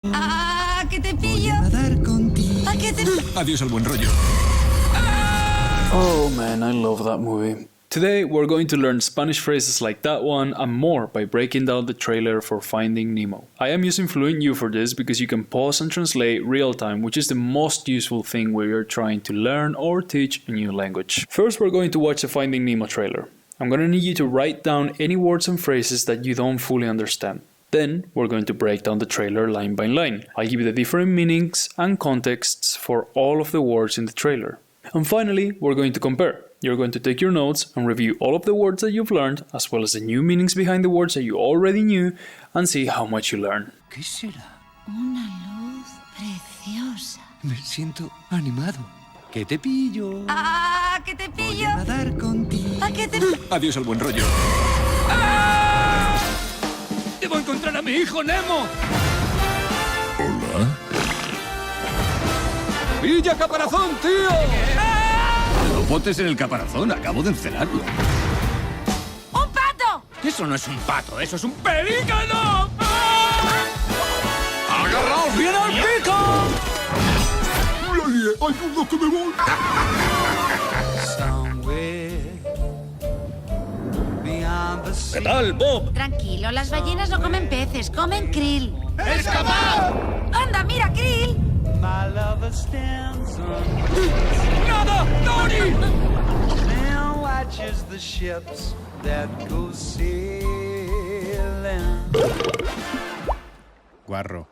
¡Ah, que te pillo! Voy a nadar contigo. ¡Ah, que te... Adiós al buen rollo. Oh man, I love that movie. Today we're going to learn Spanish phrases like that one and more by breaking down the trailer for Finding Nemo. I am using FluentU for this because you can pause and translate real time, which is the most useful thing when you're trying to learn or teach a new language. First, we're going to watch the Finding Nemo trailer. I'm going to need you to write down any words and phrases that you don't fully understand. Then we're going to break down the trailer line by line. I'll give you the different meanings and contexts for all of the words in the trailer. And finally, we're going to compare. You're going to take your notes and review all of the words that you've learned, as well as the new meanings behind the words that you already knew, and see how much you learn. ¿Qué será? Una luz preciosa. Me siento animado. ¡Que te pillo! ¡Ah, que te Voy pillo! a nadar contigo. ¡Ah, que te... Adiós al buen rollo. ¡Debo encontrar a mi hijo Nemo! ¿Hola? ¡Pilla caparazón, tío! No botes en el caparazón, acabo de encerrarlo. ¡Un pato! Eso no es un pato, eso es un pelícano. ¡Agarraos bien al pico! ¡La lié! ¡Ayuda que me voy! ¿Qué tal, Bob? Tranquilo, las ballenas no comen peces, comen krill. ¡Escapad! ¡Anda, mira, krill! ¡Nada! ¡Dory! Guarro.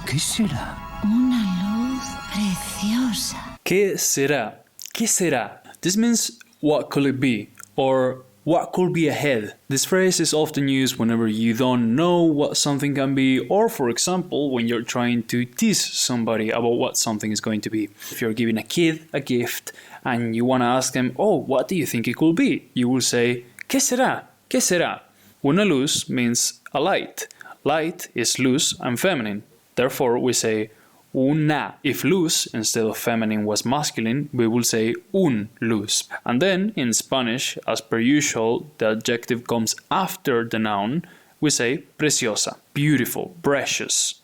¿Qué será? Una luz preciosa. ¿Qué será? ¿Qué será? This means what could it be? Or what could be ahead? This phrase is often used whenever you don't know what something can be, or for example, when you're trying to tease somebody about what something is going to be. If you're giving a kid a gift and you want to ask them, oh, what do you think it could be? You will say, ¿Qué será? ¿Qué será? Una luz means a light. Light is luz and feminine. Therefore, we say una. If luz instead of feminine was masculine, we will say un luz. And then, in Spanish, as per usual, the adjective comes after the noun. We say preciosa, beautiful, precious.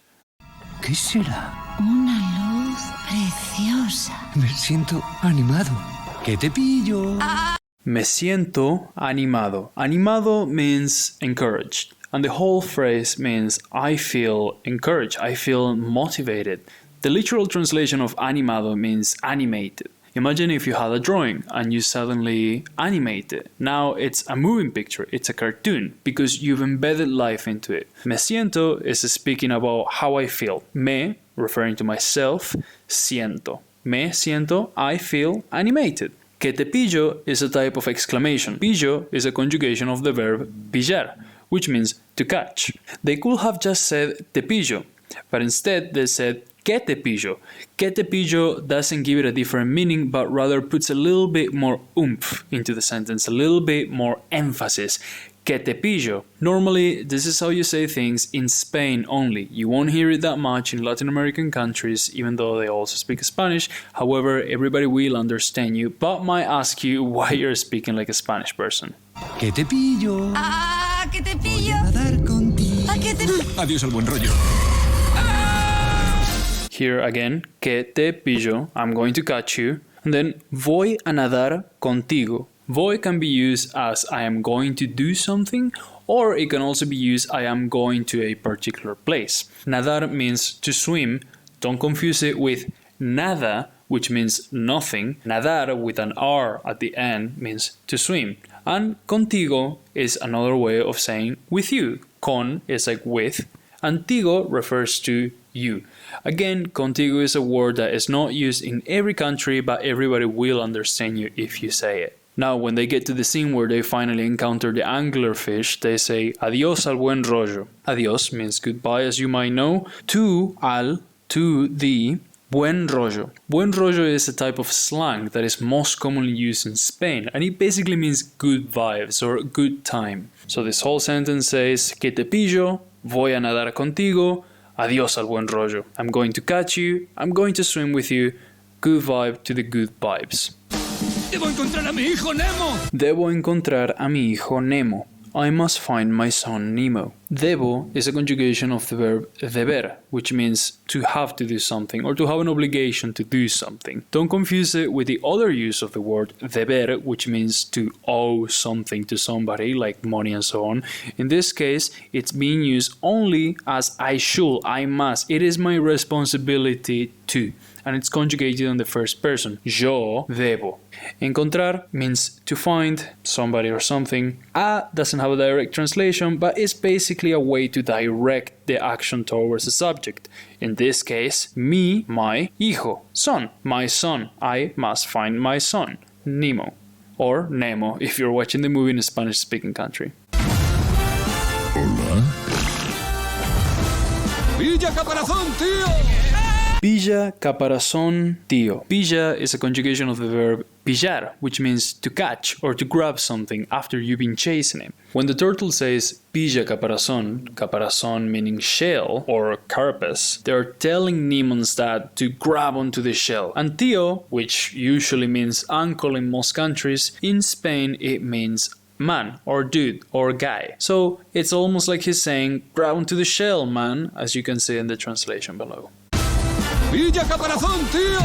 ¿Qué será? Una luz preciosa. Me siento animado. ¡Que te pillo! Me siento animado. Animado means encouraged. And the whole phrase means I feel encouraged, I feel motivated. The literal translation of animado means animated. Imagine if you had a drawing and you suddenly animate it. Now it's a moving picture, it's a cartoon, because you've embedded life into it. Me siento is speaking about how I feel. Me, referring to myself, siento. Me siento, I feel animated. Que te pillo is a type of exclamation. Pillo is a conjugation of the verb pillar, which means to catch. They could have just said te pillo, but instead they said que te pillo. Que te pillo doesn't give it a different meaning, but rather puts a little bit more oomph into the sentence, a little bit more emphasis. Que te pillo. Normally, this is how you say things in Spain only. You won't hear it that much in Latin American countries, even though they also speak Spanish. However, everybody will understand you, but might ask you why you're speaking like a Spanish person. ¡Que te pillo! ¡Ah, que te pillo! Voy a nadar contigo. ¡Ah, que te... Adiós al buen rollo. Here again, que te pillo, I'm going to catch you. And then, voy a nadar contigo. Voy can be used as I am going to do something, or it can also be used I am going to a particular place. Nadar means to swim. Don't confuse it with nada, which means nothing. Nadar with an R at the end means to swim. And contigo is another way of saying with you. Con is like with, and tigo refers to you. Again, contigo is a word that is not used in every country, but everybody will understand you if you say it. Now, when they get to the scene where they finally encounter the anglerfish, they say adiós al buen rollo. Adiós means goodbye, as you might know. To the buen rollo. Buen rollo is a type of slang that is most commonly used in Spain, and it basically means good vibes or good time. So this whole sentence says que te pillo, voy a nadar contigo, adiós al buen rollo. I'm going to catch you, I'm going to swim with you, good vibe to the good vibes. ¡Debo encontrar a mi hijo Nemo! Debo encontrar a mi hijo Nemo. I must find my son Nemo. Debo is a conjugation of the verb deber, which means to have to do something or to have an obligation to do something. Don't confuse it with the other use of the word deber, which means to owe something to somebody, like money and so on. In this case, it's being used only as I should, I must. It is my responsibility to. And it's conjugated on the first person. Yo debo. Encontrar means to find somebody or something. A doesn't have a direct translation, but it's basically a way to direct the action towards the subject. In this case, mi, my, hijo, son, my son. I must find my son, Nemo. Or Nemo, if you're watching the movie in a Spanish-speaking country. Hola. ¡Pilla caparazón, tío! Pilla caparazón, tío. Pilla is a conjugation of the verb pillar, which means to catch or to grab something after you've been chasing him. When the turtle says pilla caparazón, caparazón meaning shell or carapace, they're telling Nemo's dad to grab onto the shell. And tío, which usually means uncle in most countries, in Spain it means man or dude or guy. So it's almost like he's saying, grab onto the shell, man, as you can see in the translation below. ¡Pilla caparazón, tío!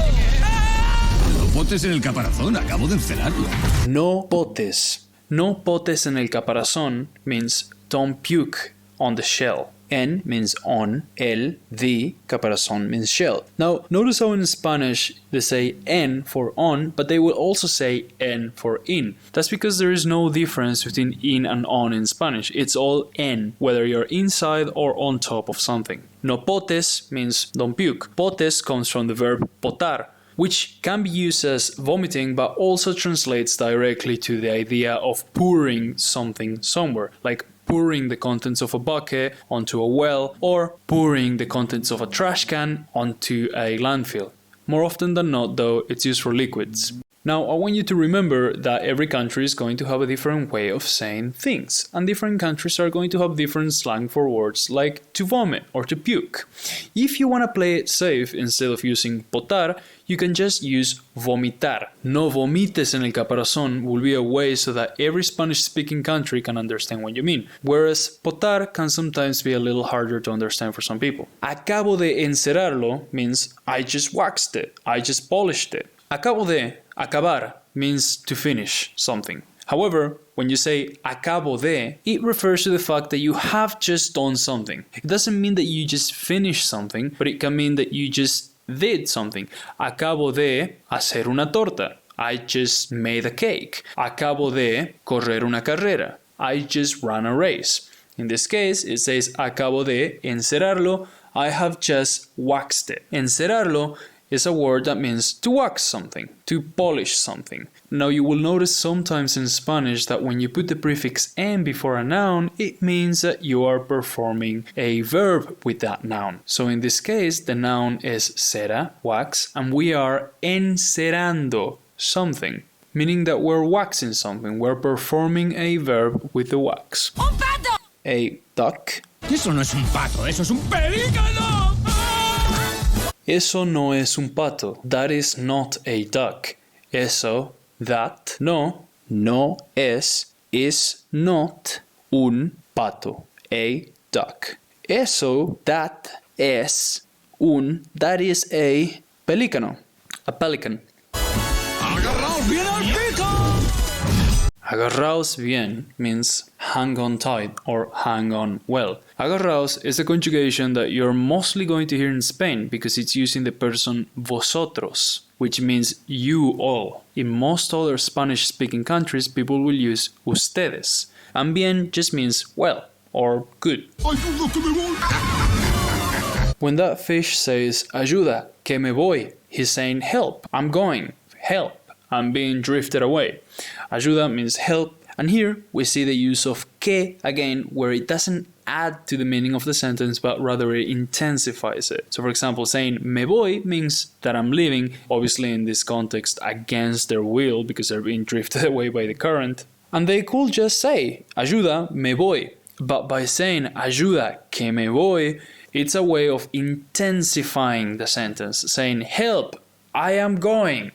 No potes en el caparazón, acabo de encerrarlo. No potes. No potes en el caparazón means don't puke on the shell. En means on, el, the, caparazón means shell. Now, notice how in Spanish they say en for on, but they will also say en for in. That's because there is no difference between in and on in Spanish. It's all en, whether you're inside or on top of something. No potes means don't puke. Potes comes from the verb potar, which can be used as vomiting but also translates directly to the idea of pouring something somewhere, like pouring the contents of a bucket onto a well or pouring the contents of a trash can onto a landfill. More often than not, though, it's used for liquids. Now, I want you to remember that every country is going to have a different way of saying things, and different countries are going to have different slang for words like to vomit or to puke. If you want to play it safe, instead of using potar, you can just use vomitar. No vomites en el caparazón will be a way so that every Spanish-speaking country can understand what you mean, whereas potar can sometimes be a little harder to understand for some people. Acabo de encerarlo means I just waxed it, I just polished it. Acabo de, acabar, means to finish something. However, when you say acabo de, it refers to the fact that you have just done something. It doesn't mean that you just finished something, but it can mean that you just did something. Acabo de hacer una torta. I just made a cake. Acabo de correr una carrera. I just ran a race. In this case, it says acabo de encerarlo. I have just waxed it. Encerarlo is a word that means to wax something, to polish something. Now you will notice sometimes in Spanish that when you put the prefix en before a noun, it means that you are performing a verb with that noun. So in this case, the noun is cera, wax, and we are encerando something, meaning that we're waxing something, we're performing a verb with the wax. ¡Un pato! A duck. Eso no es un pato, eso es un pelícano. Eso no es un pato. That is not a duck. Eso, that, no es, is not un pato. A duck. Eso, that is that is a pelícano. A pelican. ¡Agarraos bien al pico! Agarraos bien means hang on tight or hang on well. Agarraos is a conjugation that you're mostly going to hear in Spain because it's using the person vosotros, which means you all. In most other Spanish-speaking countries, people will use ustedes. And bien just means well or good. ¡Ayuda que me voy! When that fish says ayuda, que me voy, he's saying help, I'm going, help, I'm being drifted away. Ayuda means help, and here we see the use of que again, where it doesn't add to the meaning of the sentence, but rather it intensifies it. So for example, saying me voy means that I'm leaving, obviously in this context against their will because they're being drifted away by the current. And they could just say, ayuda, me voy. But by saying ayuda, que me voy, it's a way of intensifying the sentence, saying help, I am going.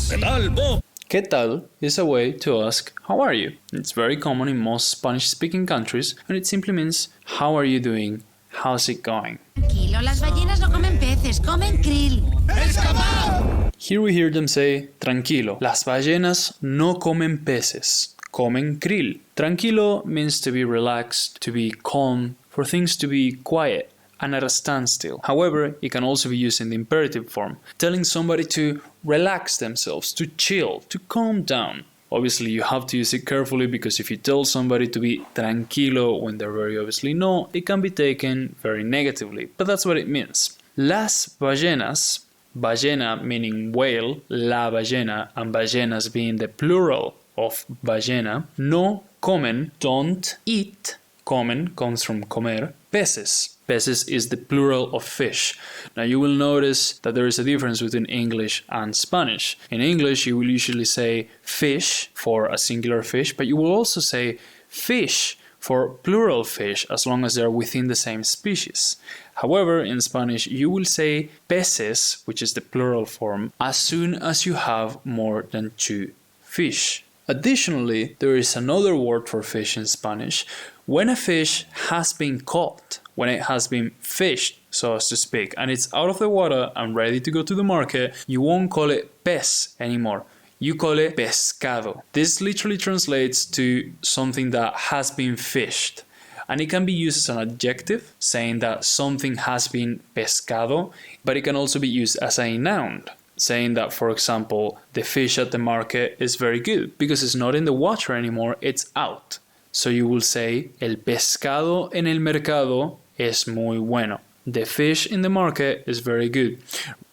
¿Qué tal, Bob? ¿Qué tal is a way to ask how are you? It's very common in most Spanish-speaking countries, and it simply means how are you doing? How's it going? Tranquilo, las ballenas no comen peces, comen krill. Here we hear them say, tranquilo, las ballenas no comen peces, comen krill. Tranquilo means to be relaxed, to be calm, for things to be quiet and at a standstill. However, it can also be used in the imperative form, telling somebody to relax themselves, to chill, to calm down. Obviously, you have to use it carefully because if you tell somebody to be tranquilo when they're very obviously no, it can be taken very negatively, but that's what it means. Las ballenas, ballena meaning whale, la ballena, and ballenas being the plural of ballena, no comen, don't eat, comen comes from comer, peces. Peces is the plural of fish. Now you will notice that there is a difference between English and Spanish. In English you will usually say fish for a singular fish, but you will also say fish for plural fish as long as they are within the same species. However, in Spanish you will say peces, which is the plural form, as soon as you have more than 2 fish. Additionally, there is another word for fish in Spanish when a fish has been caught, when it has been fished, so as to speak, and it's out of the water and ready to go to the market, you won't call it pez anymore. You call it pescado. This literally translates to something that has been fished. And it can be used as an adjective, saying that something has been pescado, but it can also be used as a noun, saying that, for example, the fish at the market is very good because it's not in the water anymore, it's out. So you will say, el pescado en el mercado es muy bueno. The fish in the market is very good.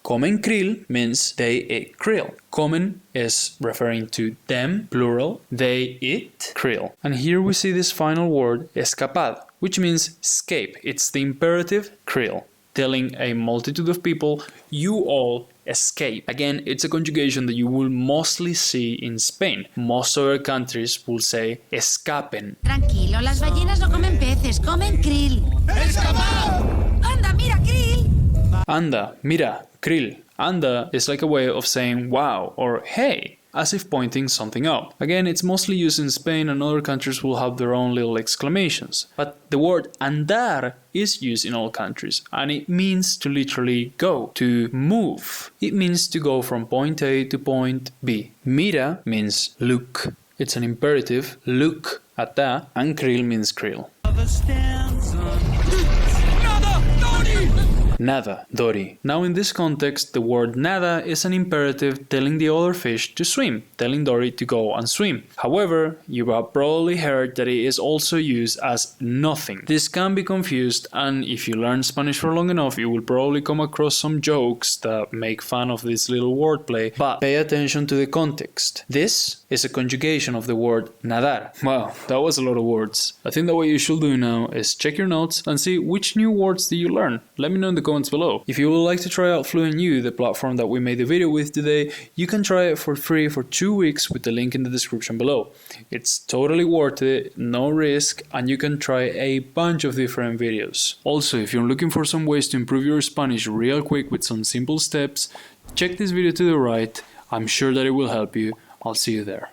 Comen krill means they eat krill. Comen is referring to them, plural. They eat krill. And here we see this final word, escapad, which means escape. It's the imperative krill, telling a multitude of people, you all escape. Again, it's a conjugation that you will mostly see in Spain. Most other countries will say escapen. Tranquilo, las ballenas no comen peces, comen krill. ¡Anda, mira, krill! Anda, mira, krill. Anda is like a way of saying wow or hey, as if pointing something out. Again, it's mostly used in Spain and other countries will have their own little exclamations. But the word andar is used in all countries and it means to literally go, to move. It means to go from point A to point B. Mira means look. It's an imperative, look at that, and krill means krill. Nada, Dory. Now in this context, the word nada is an imperative telling the other fish to swim, telling Dory to go and swim. However, you have probably heard that it is also used as nothing. This can be confused, and if you learn Spanish for long enough, you will probably come across some jokes that make fun of this little wordplay, but pay attention to the context. This is a conjugation of the word nadar. Wow, that was a lot of words. I think that what you should do now is check your notes and see which new words did you learn. Let me know in the comments below. If you would like to try out FluentU, the platform that we made the video with today, you can try it for free for 2 weeks with the link in the description below. It's totally worth it, no risk, and you can try a bunch of different videos. Also, if you're looking for some ways to improve your Spanish real quick with some simple steps, check this video to the right. I'm sure that it will help you. I'll see you there.